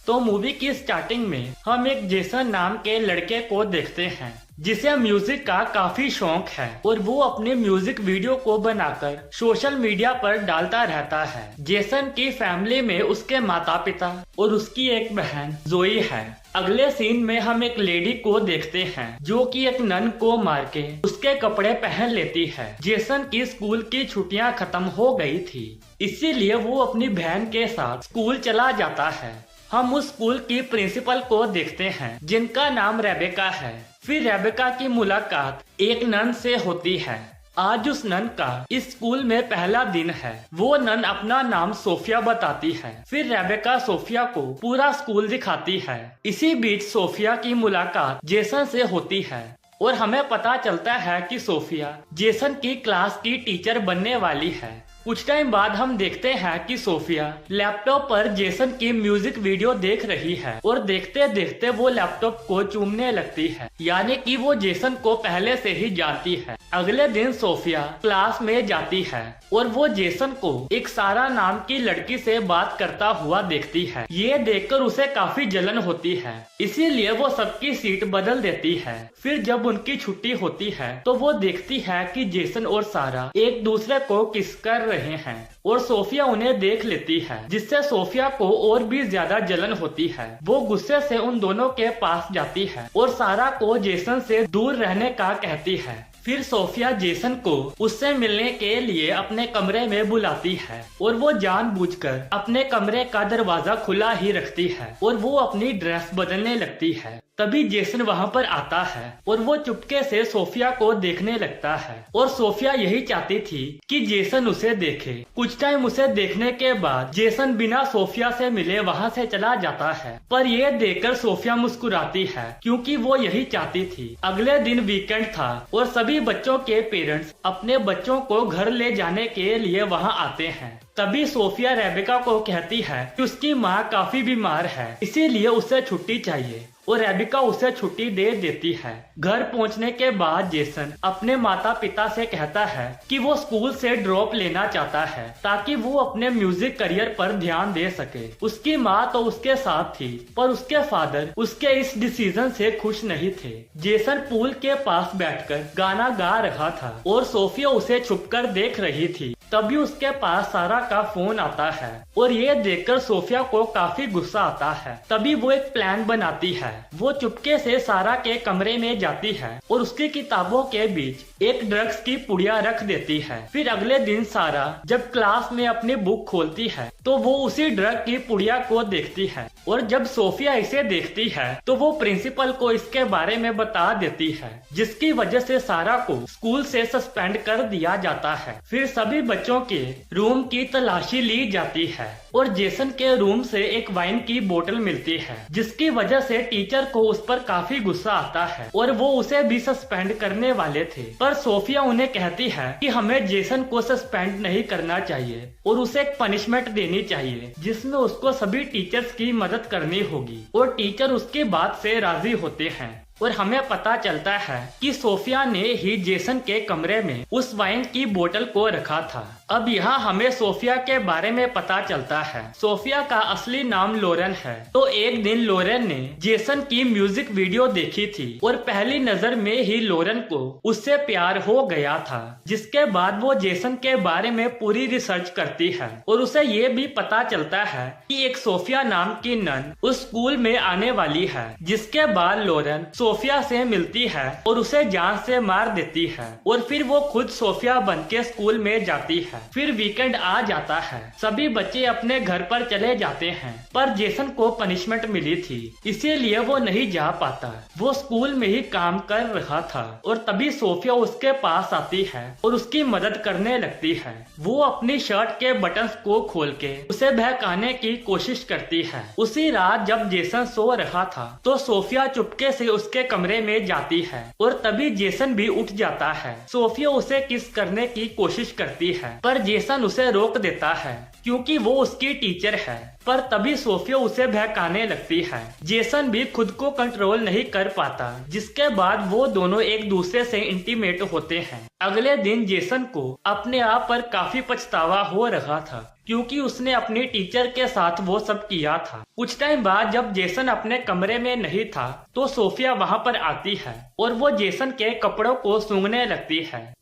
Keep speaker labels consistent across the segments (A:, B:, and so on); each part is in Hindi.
A: तो मूवी की स्टार्टिंग में हम एक जेसन नाम के लड़के को देखते हैं जिसे म्यूजिक का काफी शौक है और वो अपने म्यूजिक वीडियो को बनाकर सोशल मीडिया पर डालता रहता है। जेसन की फैमिली में उसके माता पिता और उसकी एक बहन जोई है। अगले सीन में हम एक लेडी को देखते हैं जो कि एक नन को मार के उसके कपड़े पहन लेती है। जेसन की स्कूल की छुट्टियां खत्म हो गई थी, इसीलिए वो अपनी बहन के साथ स्कूल चला जाता है। हम उस स्कूल की प्रिंसिपल को देखते हैं जिनका नाम रेबेका है। फिर रेबेका की मुलाकात एक नन से होती है। आज उस नन का इस स्कूल में पहला दिन है। वो नन अपना नाम सोफिया बताती है। फिर रेबेका सोफिया को पूरा स्कूल दिखाती है। इसी बीच सोफिया की मुलाकात जेसन से होती है और हमें पता चलता है कि सोफिया जेसन की क्लास की टीचर बनने वाली है। कुछ टाइम बाद हम देखते हैं कि सोफिया लैपटॉप पर जेसन की म्यूजिक वीडियो देख रही है और देखते देखते वो लैपटॉप को चूमने लगती है, यानी कि वो जेसन को पहले से ही जानती है। अगले दिन सोफिया क्लास में जाती है और वो जेसन को एक सारा नाम की लड़की से बात करता हुआ देखती है। ये देखकर उसे काफी जलन होती है, इसीलिए वो सबकी सीट बदल देती है। फिर जब उनकी छुट्टी होती है तो वो देखती है कि जेसन और सारा एक दूसरे को किस कर रहे हैं और सोफिया उन्हें देख लेती है, जिससे सोफिया को और भी ज्यादा जलन होती है। वो गुस्से से उन दोनों के पास जाती है और सारा को जेसन से दूर रहने का कहती है। फिर सोफिया जेसन को उससे मिलने के लिए अपने कमरे में बुलाती है और वो जानबूझकर अपने कमरे का दरवाजा खुला ही रखती है और वो अपनी ड्रेस बदलने लगती है। तभी जेसन वहाँ पर आता है और वो चुपके से सोफिया को देखने लगता है और सोफिया यही चाहती थी कि जेसन उसे देखे। कुछ टाइम उसे देखने के बाद जेसन बिना सोफिया से मिले वहाँ से चला जाता है, पर ये देखकर सोफिया मुस्कुराती है क्योंकि वो यही चाहती थी। अगले दिन वीकेंड था और सभी बच्चों के पेरेंट्स अपने बच्चों को घर ले जाने के लिए वहाँ आते हैं। तभी सोफिया रेबेका को कहती है कि उसकी माँ काफी बीमार है, इसीलिए उसे छुट्टी चाहिए और रेबेका उसे छुट्टी दे देती है। घर पहुंचने के बाद जेसन अपने माता पिता से कहता है कि वो स्कूल से ड्रॉप लेना चाहता है ताकि वो अपने म्यूजिक करियर पर ध्यान दे सके। उसकी माँ तो उसके साथ थी, पर उसके फादर उसके इस डिसीजन से खुश नहीं थे। जेसन पूल के पास बैठकर गाना गा रहा था और सोफिया उसे छुपकर देख रही थी। तभी उसके पास सारा का फोन आता है और ये देखकर सोफिया को काफी गुस्सा आता है। तभी वो एक प्लान बनाती है। वो चुपके से सारा के कमरे में जाती है और उसकी किताबों के बीच एक ड्रग्स की पुड़िया रख देती है। फिर अगले दिन सारा जब क्लास में अपनी बुक खोलती है तो वो उसी ड्रग की पुड़िया को देखती है और जब सोफिया इसे देखती है तो वो प्रिंसिपल को इसके बारे में बता देती है, जिसकी वजह से सारा को स्कूल से सस्पेंड कर दिया जाता है। फिर सभी बच्चों के रूम की तलाशी ली जाती है और जेसन के रूम से एक वाइन की बोतल मिलती है, जिसकी वजह से टीचर को उस पर काफी गुस्सा आता है और वो उसे भी सस्पेंड करने वाले थे। पर सोफिया उन्हें कहती है कि हमें जेसन को सस्पेंड नहीं करना चाहिए और उसे एक पनिशमेंट देनी चाहिए जिसमें उसको सभी टीचर्स की मदद करनी होगी और टीचर उसकी बात से राजी होते हैं। और हमें पता चलता है कि सोफिया ने ही जेसन के कमरे में उस वाइन की बोतल को रखा था। अब यहाँ हमें सोफिया के बारे में पता चलता है। सोफिया का असली नाम लोरेन है। तो एक दिन लोरेन ने जेसन की म्यूजिक वीडियो देखी थी और पहली नजर में ही लोरेन को उससे प्यार हो गया था, जिसके बाद वो जेसन के बारे में पूरी रिसर्च करती है और उसे ये भी पता चलता है कि एक सोफिया नाम की नन उस स्कूल में आने वाली है, जिसके बाद लोरेन सोफिया से मिलती है और उसे जान से मार देती है और फिर वो खुद सोफिया बनके स्कूल में जाती है। फिर वीकेंड आ जाता है। सभी बच्चे अपने घर पर चले जाते हैं, पर जेसन को पनिशमेंट मिली थी, इसीलिए वो नहीं जा पाता। वो स्कूल में ही काम कर रहा था और तभी सोफिया उसके पास आती है और उसकी मदद करने लगती है। वो अपनी शर्ट के बटन्स को खोल के उसे बहकाने की कोशिश करती है। उसी रात जब जेसन सो रहा था तो सोफिया चुपके से उसके कमरे में जाती है और तभी जेसन भी उठ जाता है। सोफिया उसे किस करने की कोशिश करती है, पर जेसन उसे रोक देता है क्योंकि वो उसकी टीचर है। पर तभी सोफिया उसे बहकाने लगती है। जेसन भी खुद को कंट्रोल नहीं कर पाता, जिसके बाद वो दोनों एक दूसरे से इंटीमेट होते हैं। अगले दिन जेसन को अपने आप पर काफी पछतावा हो रहा था, क्योंकि उसने अपनी टीचर के साथ वो सब किया था। कुछ टाइम बाद जब जेसन अपने कमरे में नहीं था तो सोफिया वहाँ पर आती है और वो जेसन के कपड़ों को सूंघने लगती है,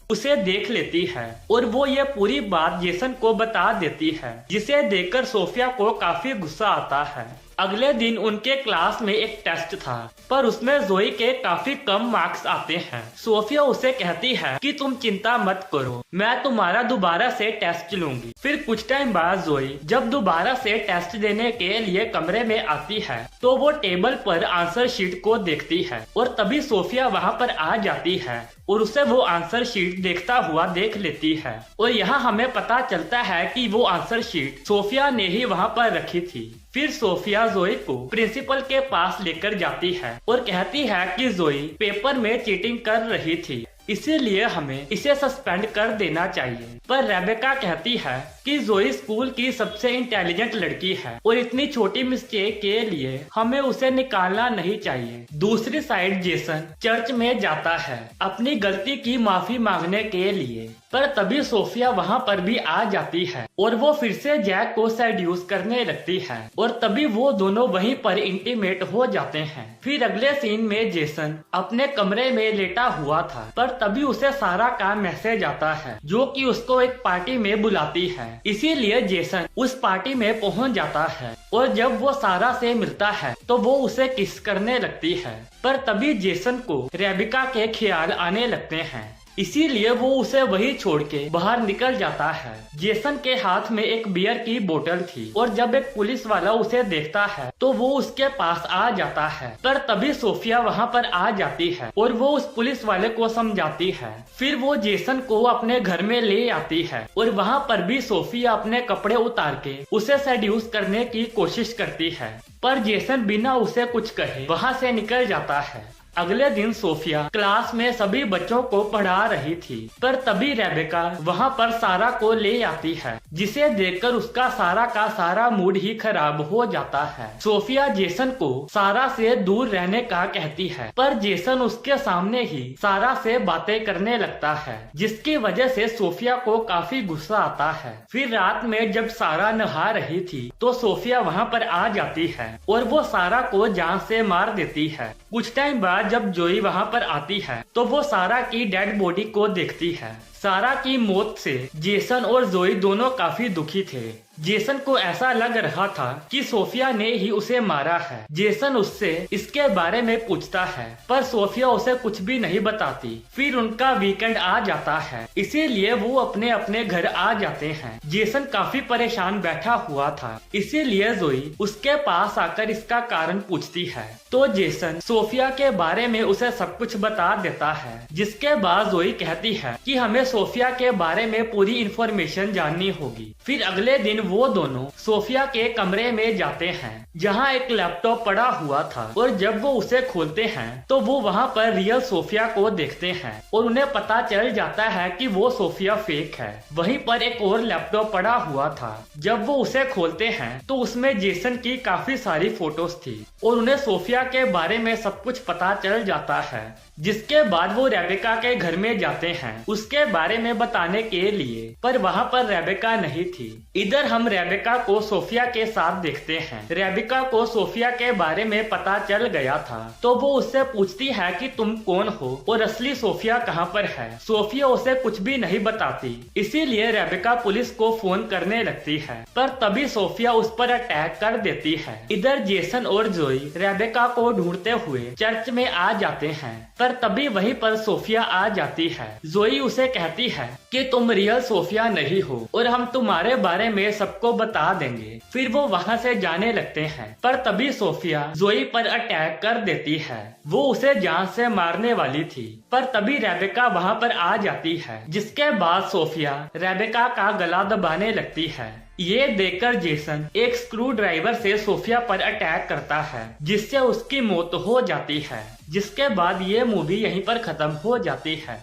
A: उसे देख लेती है और वो ये पूरी बात जेसन को बता देती है, जिसे देखकर सोफिया को काफी गुस्सा आता है। अगले दिन उनके क्लास में एक टेस्ट था, पर उसमें जोई के काफी कम मार्क्स आते हैं। सोफिया उसे कहती है कि तुम चिंता मत करो, मैं तुम्हारा दोबारा से टेस्ट लूंगी। फिर कुछ टाइम बाद जोई जब दोबारा से टेस्ट देने के लिए कमरे में आती है तो वो टेबल पर आंसर शीट को देखती है और तभी सोफिया वहाँ पर आ जाती है और उसे वो आंसर शीट देखता हुआ देख लेती है। और यहाँ हमें पता चलता है कि वो आंसर शीट सोफिया ने ही वहाँ पर रखी थी। फिर सोफिया जोई को प्रिंसिपल के पास लेकर जाती है और कहती है कि जोई पेपर में चीटिंग कर रही थी, इसीलिए हमें इसे सस्पेंड कर देना चाहिए। पर रेबेका कहती है कि जोई स्कूल की सबसे इंटेलिजेंट लड़की है और इतनी छोटी मिस्टेक के लिए हमें उसे निकालना नहीं चाहिए। दूसरी साइड जेसन चर्च में जाता है अपनी गलती की माफी मांगने के लिए, पर तभी सोफिया वहाँ पर भी आ जाती है और वो फिर से जैक को सेड्यूस करने लगती है और तभी वो दोनों वहीं पर इंटीमेट हो जाते हैं। फिर अगले सीन में जेसन अपने कमरे में लेटा हुआ था, पर तभी उसे सारा का मैसेज आता है जो कि उसको एक पार्टी में बुलाती है। इसीलिए जेसन उस पार्टी में पहुंच जाता है और जब वो सारा से मिलता है तो वो उसे किस करने लगती है, पर तभी जेसन को रेबिका के ख्याल आने लगते हैं, इसीलिए वो उसे वही छोड़ के बाहर निकल जाता है। जेसन के हाथ में एक बियर की बोतल थी और जब एक पुलिस वाला उसे देखता है तो वो उसके पास आ जाता है, पर तभी सोफिया वहाँ पर आ जाती है और वो उस पुलिस वाले को समझाती है। फिर वो जेसन को अपने घर में ले आती है और वहाँ पर भी सोफिया अपने कपड़े उतार के उसे सेड्यूस करने की कोशिश करती है, पर जेसन बिना उसे कुछ कहे वहाँ से निकल जाता है। अगले दिन सोफिया क्लास में सभी बच्चों को पढ़ा रही थी, पर तभी रेबेका वहाँ पर सारा को ले आती है, जिसे देखकर उसका सारा का सारा मूड ही खराब हो जाता है। सोफिया जेसन को सारा से दूर रहने का कहती है, पर जेसन उसके सामने ही सारा से बातें करने लगता है, जिसकी वजह से सोफिया को काफी गुस्सा आता है। फिर रात में जब सारा नहा रही थी तो सोफिया वहाँ पर आ जाती है और वो सारा को जान से मार देती है। कुछ टाइम बाद जब जोई वहाँ पर आती है तो वो सारा की डेड बॉडी को देखती है। सारा की मौत से जेसन और जोई दोनों काफी दुखी थे। जेसन को ऐसा लग रहा था कि सोफिया ने ही उसे मारा है। जेसन उससे इसके बारे में पूछता है, पर सोफिया उसे कुछ भी नहीं बताती। फिर उनका वीकेंड आ जाता है, इसीलिए वो अपने अपने घर आ जाते हैं। जेसन काफी परेशान बैठा हुआ था, इसीलिए जोई उसके पास आकर इसका कारण पूछती है, तो जेसन सोफिया के बारे में उसे सब कुछ बता देता है। जिसके बाद जोई कहती है कि हमें सोफिया के बारे में पूरी इन्फॉर्मेशन जाननी होगी। फिर अगले दिन वो दोनों सोफिया के कमरे में जाते हैं, जहाँ एक लैपटॉप पड़ा हुआ था, और जब वो उसे खोलते हैं तो वो वहाँ पर रियल सोफिया को देखते हैं और उन्हें पता चल जाता है कि वो सोफिया फेक है। वहीं पर एक और लैपटॉप पड़ा हुआ था। जब वो उसे खोलते हैं तो उसमें जेसन की काफी सारी फोटोज थी और उन्हें सोफिया के बारे में सब कुछ पता चल जाता है। जिसके बाद वो रेबेका के घर में जाते हैं उसके बारे में बताने के लिए, पर वहाँ पर रेबेका नहीं थी। इधर हम रेबेका को सोफिया के साथ देखते हैं। रेबेका को सोफिया के बारे में पता चल गया था, तो वो उससे पूछती है कि तुम कौन हो और असली सोफिया कहाँ पर है। सोफिया उसे कुछ भी नहीं बताती, इसीलिए रेबेका पुलिस को फोन करने लगती है, पर तभी सोफिया उस पर अटैक कर देती है। इधर जेसन और जोई रेबेका को ढूंढते हुए चर्च में आ जाते हैं, पर तभी वहीं पर सोफिया आ जाती है। जोई उसे कहती है कि तुम रियल सोफिया नहीं हो और हम तुम्हारे बारे में सबको बता देंगे। फिर वो वहाँ से जाने लगते हैं, पर तभी सोफिया जोई पर अटैक कर देती है। वो उसे जान से मारने वाली थी, पर तभी रेबेका वहाँ पर आ जाती है। जिसके बाद सोफिया रेबेका का गला दबाने लगती है। ये देखकर जेसन एक स्क्रू ड्राइवर से सोफिया पर अटैक करता है, जिससे उसकी मौत हो जाती है। जिसके बाद ये मूवी यहीं पर खत्म हो जाती है।